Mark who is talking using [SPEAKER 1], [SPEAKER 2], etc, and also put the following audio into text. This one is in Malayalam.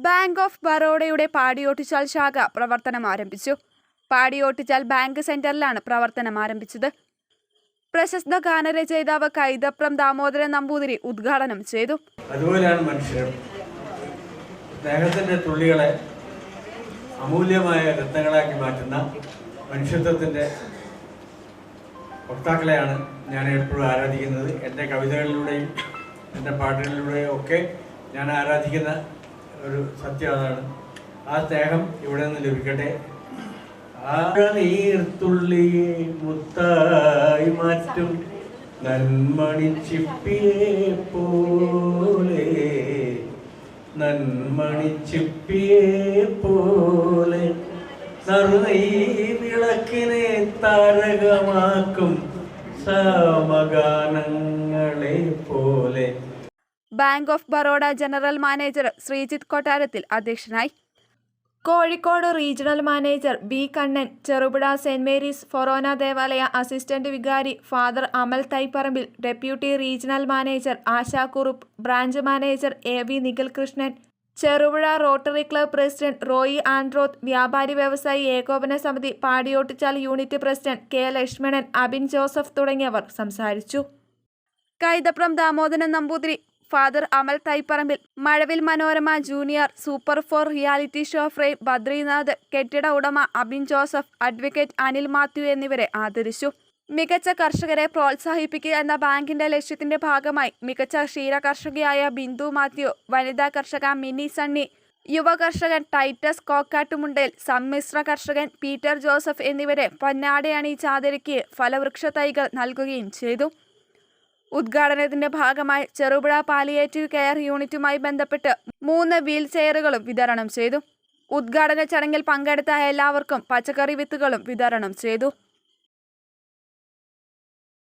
[SPEAKER 1] ബാങ്ക് ഓഫ് ബറോഡയുടെ പാടിയോട്ടിച്ചാൽ ശാഖ പ്രവർത്തനം ആരംഭിച്ചു. പാടിയോട്ടിച്ചാൽ ബാങ്ക് സെന്ററിലാണ് പ്രവർത്തനം ആരംഭിച്ചത്. പ്രശസ്ത ഗാനരചയിതാവ് കൈതപ്രം ദാമോദരൻ നമ്പൂതിരി ഉദ്ഘാടനം ചെയ്തു.
[SPEAKER 2] അതുപോലെയാണ് മനുഷ്യർ. സ്നേഹത്തിന്റെ തുള്ളികളെ അമൂല്യമായ രത്നങ്ങളാക്കി മാറ്റുന്ന മനുഷ്യത്വത്തിന്റെ വക്താക്കളെയാണ് ഞാൻ എപ്പോഴും ആരാധിക്കുന്നത്. എൻ്റെ കവിതകളിലൂടെയും എൻ്റെ പാട്ടുകളിലൂടെയും ഒക്കെ ഞാൻ ആരാധിക്കുന്ന ഒരു സത്യം അതാണ്. ആ സ്നേഹം ഇവിടെ നിന്ന് ലഭിക്കട്ടെ. ആ നീർത്തുള്ളിയെ മുത്തായി മാറ്റും നന്മണിച്ചിപ്പിയെ പോലെ, നന്മണിച്ചിപ്പിയെ പോലെ നറുനീ വിളക്കിനെ താരകമാക്കും സമഗാനങ്ങളെ പോലെ.
[SPEAKER 1] Bank of Baroda general manager Sreejith Kottarathil അധ്യക്ഷനായി. Kozhikode regional manager B Kannan, Cherupuzha സെന്റ് മേരീസ് ഫൊറോന ദേവാലയ അസിസ്റ്റന്റ് വികാരി father Amal Thaiparambil, deputy regional manager Asha Kurup, branch manager A V Nikhil Krishnan, Cherupuzha rotary club president Roy Androth, Vyapari Vyavasayi Ekopana Samithi Padiyottuchal unit president K Lakshmanan, Abin Joseph തുടങ്ങിയവർ സംസാരിച്ചു. Kaithapram Damodaran Namboothiri, father Amal Thaiparambil, Mazhavil Manorama junior, super 4 reality show frame Badrinath, കെട്ടിട ഉടമ അബിൻ ജോസഫ്, അഡ്വക്കേറ്റ് അനിൽ മാത്യു എന്നിവരെ ആദരിച്ചു. മികച്ച കർഷകരെ പ്രോത്സാഹിപ്പിക്കുക എന്ന ബാങ്കിന്റെ ലക്ഷ്യത്തിന്റെ ഭാഗമായി മികച്ച ക്ഷീര കർഷകയായ ബിന്ദു മാത്യു, വനിതാ കർഷക മിനി സണ്ണി, യുവ കർഷകൻ ടൈറ്റസ് കോക്കാട്ടുമുണ്ടേൽ, സമ്മിശ്ര കർഷകൻ പീറ്റർ ജോസഫ് എന്നിവരെ പൊന്നാടയണിയിച്ച് ആദരിക്കുകയും ഫലവൃക്ഷ തൈകൾ നൽകുകയും ചെയ്തു. ഉദ്ഘാടനത്തിന്റെ ഭാഗമായി ചെറുപുഴ പാലിയേറ്റീവ് കെയർ യൂണിറ്റുമായി ബന്ധപ്പെട്ട് 3 വീൽ ചെയറുകളും വിതരണം ചെയ്തു. ഉദ്ഘാടന ചടങ്ങിൽ പങ്കെടുത്ത എല്ലാവർക്കും പച്ചക്കറി വിത്തുകളും വിതരണം ചെയ്തു.